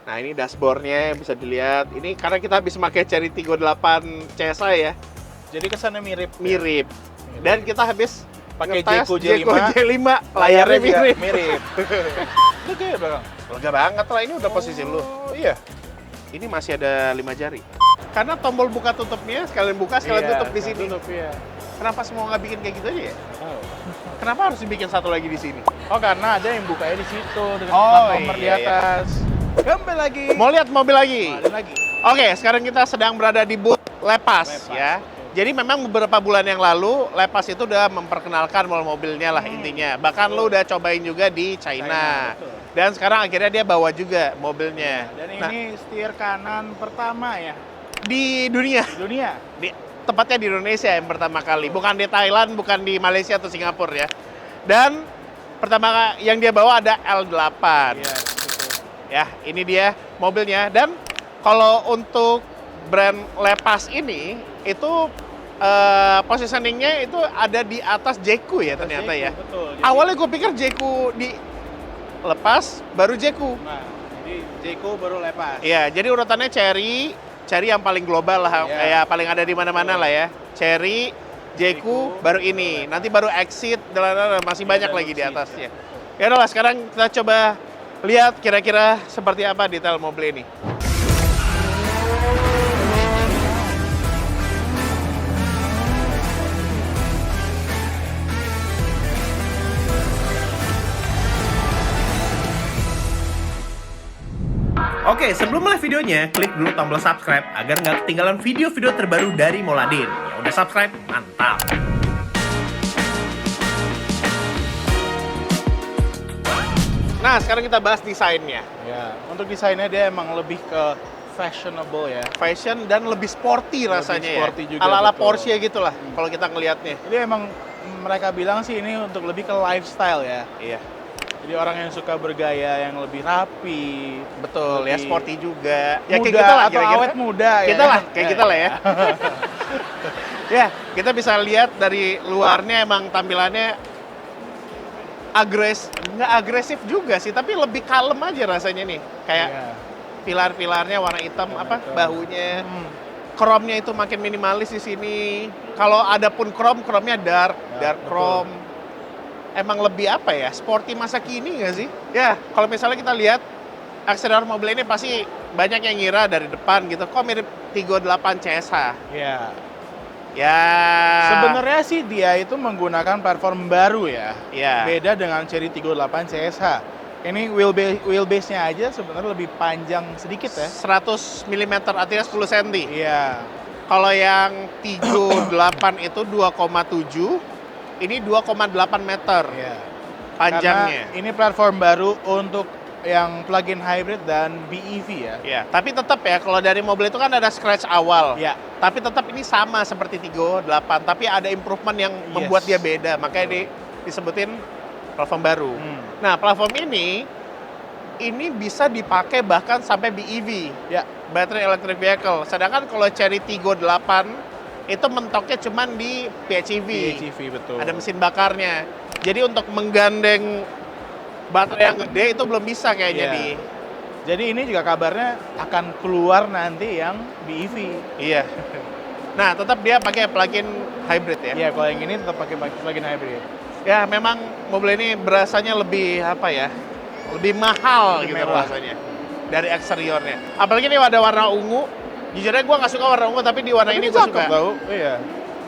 Nah, ini dashboardnya bisa dilihat. Ini karena kita habis pakai Cherry Tiggo 8 CSI ya. Jadi kesannya mirip. Mirip. Dan kita habis Pakai ngetes Jeko J5, J5, layarnya juga mirip. mirip. Lega ya belakang? Lega banget lah, ini udah posisi lu. Oh iya. Ini masih ada 5 jari. Karena tombol buka tutupnya sekalian buka sekalian tutup di sini. Tutup, iya. Kenapa semua nggak bikin kayak gitu aja ya? Oh. Kenapa harus dibikin satu lagi di sini? Oh, karena ada yang bukanya di situ dengan Oh, plat nomor di iya, atas. Kembali lagi. Mau lihat mobil lagi? Ada lagi. Oke, sekarang kita sedang berada di booth Lepas ya. Jadi memang beberapa bulan yang lalu Lepas itu udah memperkenalkan mobil-mobilnya lah intinya. Bahkan lu udah cobain juga di China. Betul. Dan sekarang akhirnya dia bawa juga mobilnya. Dan Nah, ini setir kanan pertama ya di dunia, di dunia. tepatnya di Indonesia yang pertama kali. Bukan di Thailand, bukan di Malaysia atau Singapura ya. Dan pertama yang dia bawa ada L8. Iya, betul. Ya, ini dia mobilnya. Dan kalau untuk brand Lepas ini, itu positioningnya itu ada di atas Jeku ya ternyata ya. Betul. Awalnya gue pikir Jeku di Lepas, baru Jeku. Nah, jadi Jeko baru Lepas. Iya, jadi urutannya Cherry yang paling global lah, Iya. kayak paling ada di mana-mana lah ya. Cherry, Jeku, baru ini. Nanti baru Exit, masih banyak dan lagi di Exit, atasnya. Ya udah lah, sekarang kita coba lihat kira-kira seperti apa detail mobil ini. Oke, sebelum mulai videonya, klik dulu tombol subscribe agar nggak ketinggalan video-video terbaru dari Moladin. Ya udah subscribe, mantap! Nah, sekarang kita bahas desainnya. Ya, untuk desainnya dia emang lebih ke fashionable ya. Fashion dan lebih sporty rasanya sporty ya. juga, Ala-ala betul. Porsche gitulah kalau kita ngelihatnya. Jadi emang mereka bilang sih ini untuk lebih ke lifestyle ya. Iya, Jadi orang yang suka bergaya yang lebih rapi, betul. Ya lebih sporty juga. Ya muda kayak kita lah atau kira-kira. awet muda ya. Kita lah, kayak kita lah ya. Ya, kita bisa lihat dari luarnya emang tampilannya nggak agresif juga sih, tapi lebih kalem aja rasanya nih. Kayak Iya. pilar-pilarnya warna hitam, Warna hitam. bahunya. Chrome-nya itu makin minimalis di sini. Kalau ada pun chrome-nya dark betul. chrome. Emang lebih apa ya? Sporty masa kini nggak sih? Ya, kalau misalnya kita lihat eksterior mobil ini pasti banyak yang ngira dari depan gitu. Kok mirip Tiggo 8 CSH? Iya. Ya. Sebenarnya sih dia itu menggunakan platform baru ya. ya. Beda dengan Cherry Tiggo 8 CSH. Ini wheelbase-nya aja sebenarnya lebih panjang sedikit ya. 100 mm artinya 10 cm. Iya. Kalau yang Tiggo 8 itu 2,7, ini 2,8 meter Iya. panjangnya. Karena ini platform baru untuk yang plug-in hybrid dan BEV ya. Ya, tapi tetap ya kalau dari mobil itu kan ada scratch awal. Iya. Tapi tetap ini sama seperti Tiggo 8, tapi ada improvement yang membuat dia beda. Makanya disebutin platform baru. Nah, platform ini bisa dipakai bahkan sampai BEV. Ya. Battery Electric Vehicle. Sedangkan kalau Cherry Tiggo 8 itu mentoknya cuman di PHEV. PHEV betul. Ada mesin bakarnya. Jadi untuk menggandeng baterai yang gede itu belum bisa kayaknya Iya. di. Jadi ini juga kabarnya akan keluar nanti yang BEV. Iya. Nah, tetap dia pakai plug-in hybrid ya. Iya, kalau yang ini tetap pakai plug-in hybrid. Ya, memang mobil ini berasanya lebih apa ya? Lebih mahal Lebih gitu mewah. rasanya dari eksteriornya. Apalagi ini ada warna ungu. Jujurnya gue nggak suka warna ungu, tapi di warna ini gue suka. Tahu? Iya.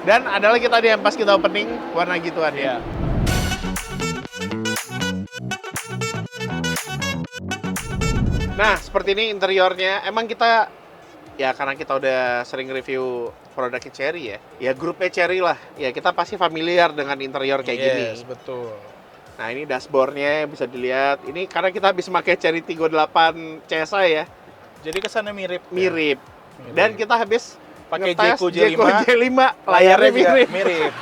Dan ada lagi tadi yang pas kita opening warna gituan ya. Iya. Nah, seperti ini interiornya. Emang kita ya karena kita udah sering review produknya Cherry ya. Ya grupnya Cherry lah. Ya kita pasti familiar dengan interior kayak gini. Yes, betul. Nah, ini dashboardnya bisa dilihat. Ini karena kita habis pakai Cherry Tiggo 8 CSI ya. Jadi kesannya mirip. Mirip. Dan kita habis pakai ngetes Jeko J5, J5, layarnya mirip. mirip.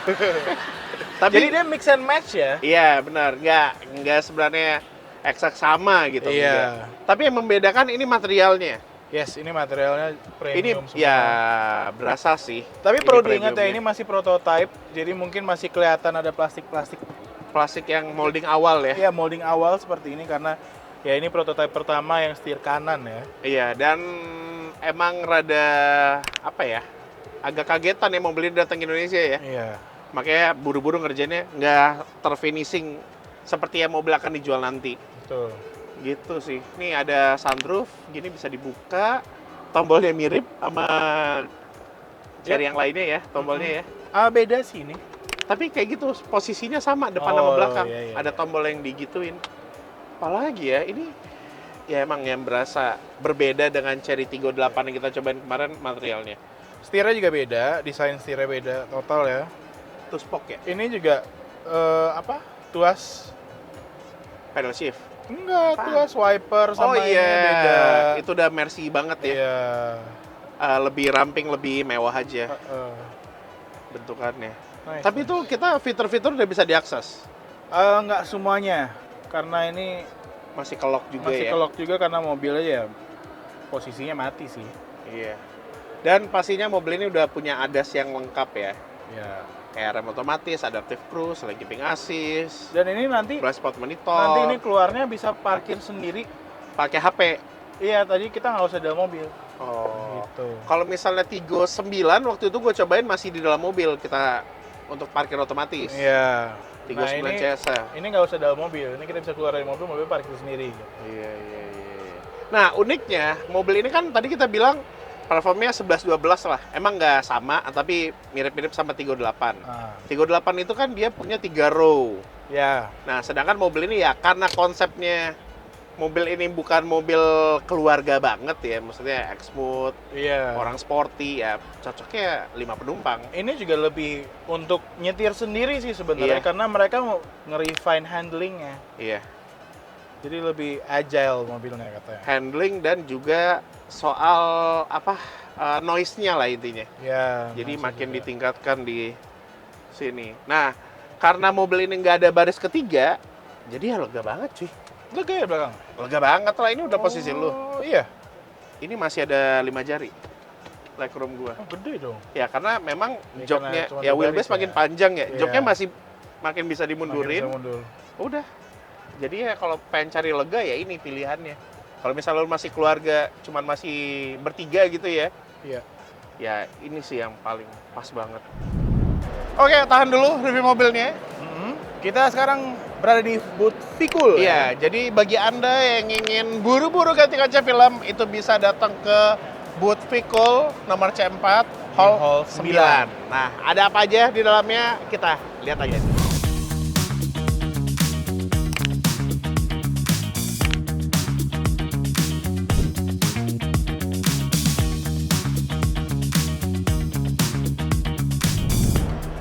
Tapi Jadi dia mix and match ya. iya, benar. Nggak sebenarnya eksak sama gitu. Iya. enggak. Tapi yang membedakan ini materialnya. Yes, ini materialnya Ini premium semua. ya berasa sih. Tapi Ini perlu diingat ya, premiumnya. ini masih prototype, jadi mungkin masih kelihatan ada plastik-plastik. Plastik yang molding awal ya. Ya, molding awal seperti ini karena Ya ini prototipe pertama yang setir kanan ya. Iya, dan emang rada apa ya? Agak kagetan ya mobil ini datang ke Indonesia ya. Iya. Makanya buru-buru ngerjainnya nggak terfinishing seperti yang mobil akan dijual nanti. Betul. Gitu sih. Nih ada sunroof, gini bisa dibuka. Tombolnya mirip sama seri yang lainnya ya, tombolnya ya. Beda sih ini. Tapi kayak gitu, posisinya sama depan sama belakang. Iya, Ada tombol yang digituin. Apalagi ya, ini ya emang yang berasa berbeda dengan Cherry Tiggo 8 yang kita cobain kemarin materialnya. Setirnya juga beda, desain setirnya beda total ya. Two spoke ya, Ini juga tuas pedal shift. enggak, Apaan? tuas wiper sama ini beda. Itu udah Mercy banget ya. Iya. Lebih ramping, lebih mewah aja Heeh. bentukannya. Nice. Tapi itu kita fitur-fitur udah bisa diakses. Nggak semuanya, karena ini Masih kelok juga masih ya. kelok juga karena mobilnya ya posisinya mati sih. Iya. Dan pastinya mobil ini udah punya ADAS yang lengkap ya. Ya. Kayak rem otomatis, adaptive cruise, lane keeping assist, Dan ini nanti blind spot monitor, nanti ini keluarnya bisa parkir sendiri. pakai HP. Iya, tadi kita nggak usah dalam mobil. Oh. Gitu. Kalau misalnya Tiggo 9 waktu itu gue cobain masih di dalam mobil kita untuk parkir otomatis. Iya. Tiggo 9 ini CSA. ini nggak usah dalam mobil. Ini kita bisa keluar dari mobil parkir sendiri. Iya. Nah, uniknya mobil ini kan tadi kita bilang platformnya 11-12 lah. Emang nggak sama, tapi mirip-mirip sama Tiggo 8. Tiggo 8 itu kan dia punya 3 row. Ya. Nah, sedangkan mobil ini ya karena konsepnya mobil ini bukan mobil keluarga banget ya, maksudnya X-Smooth, Iya. orang sporty ya, cocoknya 5 penumpang. Ini juga lebih untuk nyetir sendiri sih sebenarnya Iya. karena mereka mau nge-refine handlingnya. Iya, Jadi lebih agile mobilnya katanya. handling dan juga soal noise-nya lah intinya. Ya. Jadi masuk makin juga. ditingkatkan di sini. Nah, karena mobil ini nggak ada baris ketiga, jadi ya lega banget cuy. Lega ya belakang. Lega banget lah, ini udah posisi lu. Oh iya. Ini masih ada 5 jari. Legroom gua. Oh, gede dong. Ya karena memang Ini joknya karena cuma ya dua wheelbase baris makin ya. panjang ya. Iya. Joknya masih makin bisa dimundurin. Makin bisa mundur. Udah. Jadi ya kalau pengen cari lega ya ini pilihannya. Kalau misalnya lu masih keluarga, cuman masih bertiga gitu ya. Iya. Ya ini sih yang paling pas banget. Oke, tahan dulu review mobilnya. Kita sekarang berada di booth Fikul. Iya, jadi bagi Anda yang ingin buru-buru ganti kaca film, itu bisa datang ke booth Fikul nomor C4, hall 9. Nah, ada apa aja di dalamnya? Kita lihat aja.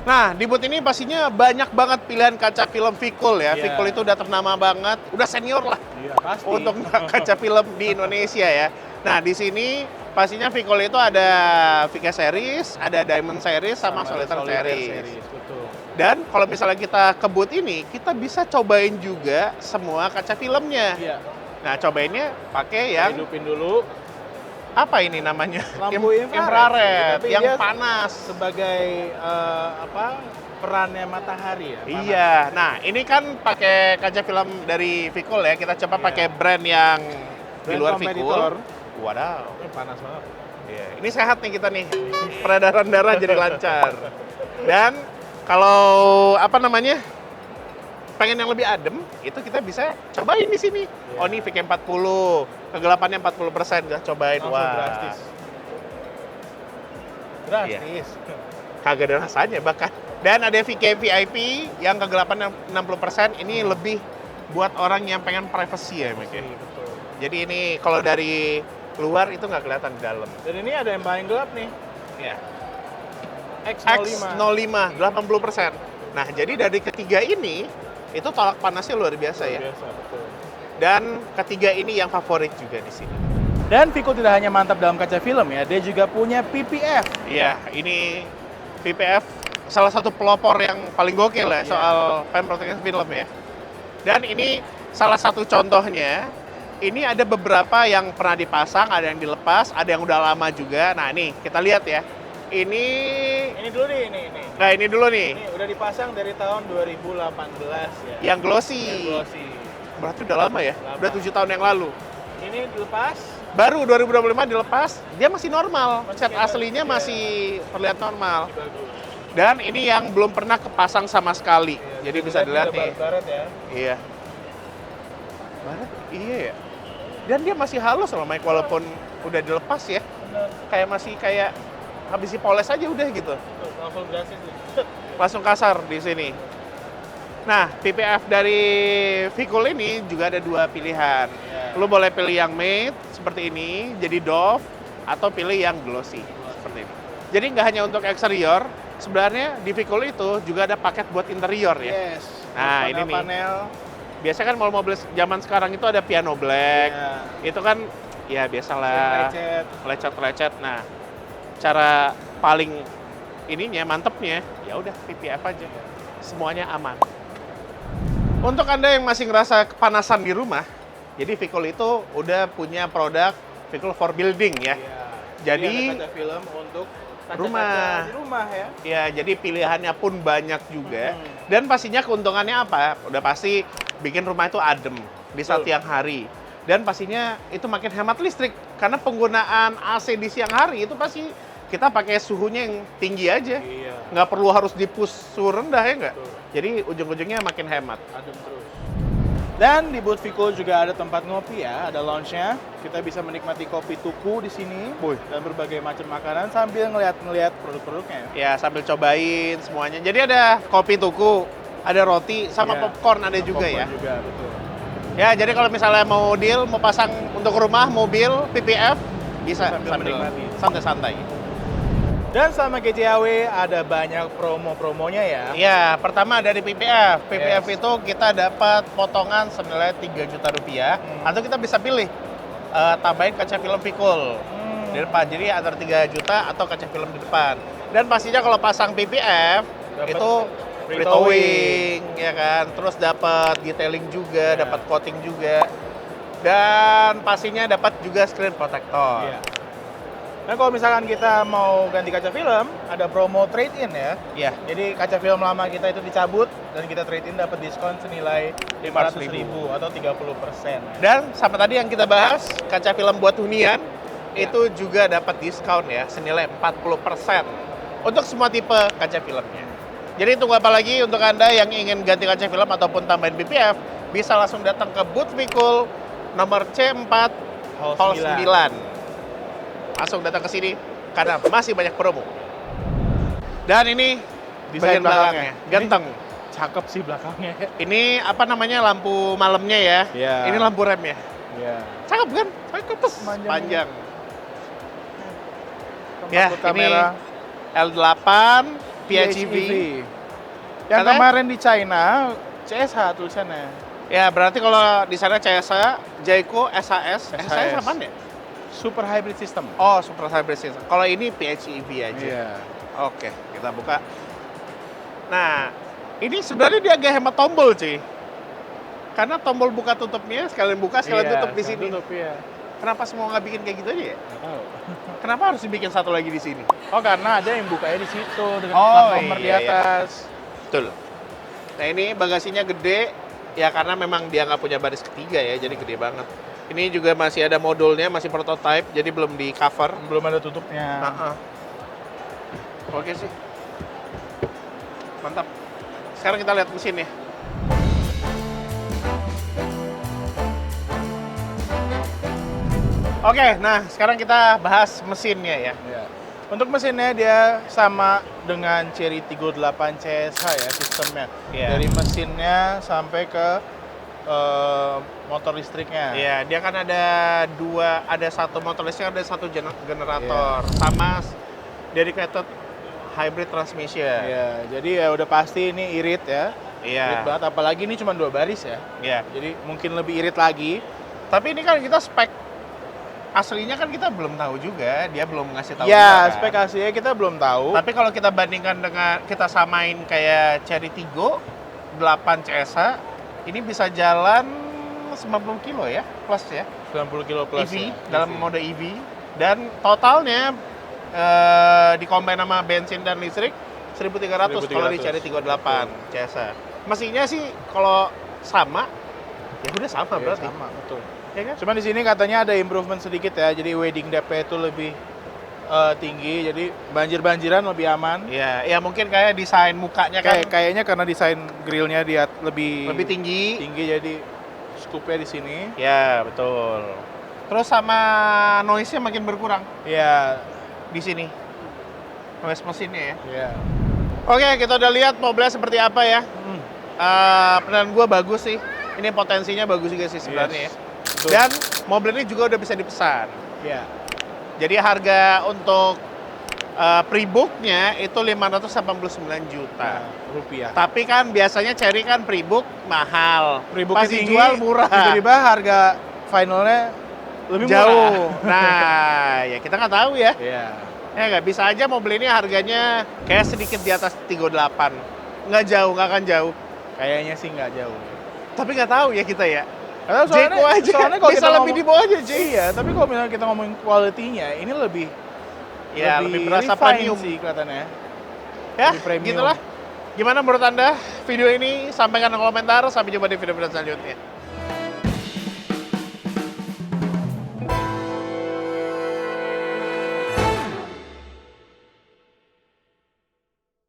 Nah, di booth ini pastinya banyak banget pilihan kaca film Fikul ya. Iya. Fikul itu udah ternama banget, udah senior lah Iya, pasti. untuk kaca film di Indonesia ya. Nah, di sini pastinya Fikul itu ada VK Series, ada Diamond Series, sama Solitaire Series. Betul. Dan kalau misalnya kita ke booth ini, kita bisa cobain juga semua kaca filmnya. Iya. Nah, cobainnya pakai yang Hidupin dulu apa ini namanya? lampu infrared. Infrared, Tapi yang dia panas. sebagai perannya matahari ya. panas. Iya, nah ini kan pakai kaca film dari Fikul ya. Kita coba Iya. pakai brand yang di Brand luar kompetitor. Fikul. Wadaw. Ini panas banget. Iya, ini sehat nih kita nih. Peredaran darah jadi lancar. Dan kalau pengen yang lebih adem, itu kita bisa cobain di sini. Iya. Oh, ini VK40. Kegelapannya 40%, kita cobain. Langsung Wah. drastis. Drastis. Kagak ada rasanya bahkan. Dan ada VK VIP yang kegelapannya 60%, ini lebih buat orang yang pengen privacy ya, Mek. Iya, betul. Jadi ini kalau dari luar itu nggak kelihatan di dalam. Dan ini ada yang paling gelap nih. Ya. X05. X05 80%. Nah, jadi dari ketiga ini itu tolak panasnya luar biasa ya. Biasa, betul. Dan ketiga ini yang favorit juga di sini. Dan Fikul tidak hanya mantap dalam kaca film ya, dia juga punya PPF. Iya, ini PPF salah satu pelopor yang paling gokil ya Iya. soal film protection film ya. Dan ini salah satu contohnya. Ini ada beberapa yang pernah dipasang, ada yang dilepas, ada yang udah lama juga. Nah, nih kita lihat ya. Ini Ini dulu nih, ini. Nah, ini dulu nih. Ini udah dipasang dari tahun 2018 ya. Yang glossy. Yang glossy. berarti udah lama ya? Lama. Udah 7 tahun yang lalu. Ini dilepas. Baru 2025 dilepas, dia masih normal. Masih Set kayak aslinya iya. masih terlihat normal. Bagus. Dan ini yang belum pernah kepasang sama sekali. Iya, Jadi bisa dilihat nih. Baret ya. Iya. Barat, iya ya. Dan dia masih halus loh, Mike, walaupun udah dilepas ya. Benar. Kayak masih kayak habis dipoles aja udah gitu. Langsung gasis nih. Langsung kasar di sini. Nah, PPF dari Vicul ini juga ada 2 pilihan. Iya. Lu boleh pilih yang matte seperti ini, jadi doff, atau pilih yang glossy seperti ini. Jadi nggak hanya untuk eksterior, sebenarnya di Vicul itu juga ada paket buat interior ya. Yes. Nah, ini nih. Panel. Biasanya kan mobil zaman sekarang itu ada piano black. Iya. Itu kan ya biasalah Lecet. lecet-lecet. Nah, cara paling ininya mantepnya ya udah PPF aja. Semuanya aman. Untuk Anda yang masih ngerasa kepanasan di rumah, jadi Vicul itu udah punya produk Vicul for Building ya. Iya. Jadi ada kaca film untuk kaca-kaca rumah. di rumah ya. Ya, jadi pilihannya pun banyak juga. Dan pastinya keuntungannya apa? Udah pasti bikin rumah itu adem di saat Betul. siang hari. Dan pastinya itu makin hemat listrik. Karena penggunaan AC di siang hari itu pasti kita pakai suhunya yang tinggi aja. Iya. Nggak perlu harus di-push suhu rendah ya nggak? Betul. Jadi ujung-ujungnya makin hemat. Adem terus. Dan di booth Vicul juga ada tempat ngopi ya, ada lounge-nya. Kita bisa menikmati kopi tuku di sini Wih. dan berbagai macam makanan sambil ngeliat produk-produknya. Ya, sambil cobain semuanya. Jadi ada kopi tuku, ada roti, sama Iya. popcorn ada juga ya. Popcorn juga, betul. Ya, jadi kalau misalnya mau deal, mau pasang untuk rumah, mobil, PPF, bisa Sambil sambil menikmati. santai-santai. Dan sama GCAW ada banyak promo-promonya ya. Iya, pertama dari PPF. PPF Yes. itu kita dapat potongan senilai 3 juta rupiah, atau kita bisa pilih tambahin kaca film Vicul di depan. Jadi antara 3 juta atau kaca film di depan. Dan pastinya kalau pasang PPF Dapat itu free free towing, ya kan. Terus dapat detailing juga, Ya. dapat coating juga. Dan pastinya dapat juga screen protector. Iya. Dan kalau misalkan kita mau ganti kaca film, ada promo trade-in ya. Iya. Jadi kaca film lama kita itu dicabut dan kita trade-in dapat diskon senilai 500.000 atau 30%. Dan sama tadi yang kita bahas, kaca film buat hunian, itu juga dapat diskon ya, senilai 40% untuk semua tipe kaca filmnya. Jadi tunggu apa lagi untuk Anda yang ingin ganti kaca film ataupun tambahin PPF, bisa langsung datang ke booth Vicul nomor C4 Hall 9. Langsung datang ke sini karena masih banyak promo. Dan ini Desain bagian belakangnya, belakangnya. ganteng. Cakep sih belakangnya. Ini apa namanya, lampu malamnya ya. Iya. Ini lampu rem ya. Iya. Cakep kan? Cakep. Panjang. Panjang. Tempat Ya, buat ini kamera L8 PHEV. Yang Katanya- kemarin di China CSH tulisannya. Ya, berarti kalau di sana CSA, Jayco, SAS. SAS. apaan ya? Super hybrid system. Oh, Super Hybrid System. Kalau ini PHEV aja. Iya. Oke, kita buka. Nah, ini sebenarnya dia agak hemat tombol, cuy. Karena tombol buka tutupnya sekalian buka, sekalian Iya, tutup di sini. Tutup, iya. Kenapa semua nggak bikin kayak gitu aja ya? Nggak tahu. Kenapa harus dibikin satu lagi di sini? Oh, karena ada yang bukanya di situ dengan Oh, plat nomor di iya, iya. atas. Betul. Nah, ini bagasinya gede, ya karena memang dia nggak punya baris ketiga ya, jadi gede banget. Ini juga masih ada modulnya, masih prototype, jadi belum di cover. Belum ada tutupnya. Oke sih. Mantap. Sekarang kita lihat mesinnya. Oke, nah sekarang kita bahas mesinnya ya. Iya. Untuk mesinnya dia sama dengan Chery Tiggo 8 CSH ya sistemnya. Iya. Dari mesinnya sampai ke motor listriknya. Iya, dia kan ada satu motor listrik, ada satu generator, sama dedicated hybrid transmission. Iya, jadi ya udah pasti ini irit ya. Iya. Irit banget, apalagi ini cuma 2 baris ya. Iya. Jadi mungkin lebih irit lagi. Tapi ini kan kita spek aslinya kan kita belum tahu juga, dia belum ngasih tahu. Ya, juga, kan? spek aslinya kita belum tahu. Tapi kalau kita bandingkan dengan, kita samain kayak Chery Tiggo 8 CSH, ini bisa jalan 90 kilo ya, plus ya. 90 kilo plus EV, ya. dalam EV. mode EV. Dan totalnya dikombin sama bensin dan listrik 1.300 kalau di Chery Tiggo 8 CSH. Mesinnya sih kalau sama, Ya udah sama Oke, berarti. sama, betul. Ya kan? Cuman di sini katanya ada improvement sedikit ya. Jadi wedding DP itu lebih tinggi, jadi banjir-banjiran lebih aman. Iya, ya mungkin kayak desain mukanya kan Kayaknya karena desain grillnya dia lebih tinggi. tinggi, jadi scoopnya di sini. Ya, betul. Terus sama noise-nya makin berkurang Ya, di sini. Noise mesinnya ya. ya. Oke, kita udah lihat mobilnya seperti apa ya. Hmm. Penilaian gue bagus sih. Ini potensinya bagus juga sih sebenarnya. Yes. Ya. Betul. Dan mobil ini juga udah bisa dipesan. Ya. Jadi harga untuk pre-booknya itu 589 juta. Rupiah. Tapi kan biasanya Cherry kan pre-book mahal. Pre-booknya Pas tinggi, dijual murah. Tiba-tiba harga finalnya lebih Jauh. murah. Nah, ya kita nggak tahu ya. Iya. Ya nggak bisa aja mobil ini harganya kayak sedikit di atas 38. Nggak jauh, nggak akan jauh. Kayaknya sih nggak jauh. Tapi nggak tahu ya kita ya. Karena Jeko aja, kalau bisa kita lebih di bawah aja, Jeko. Iya, tapi kalau misalnya kita ngomongin quality-nya, ini lebih Lebih berasa refine premium sih kelihatannya. ya. Lebih premium. Gitulah. Gimana menurut Anda video ini? Sampaikan di komentar. Sampai jumpa di video-video selanjutnya.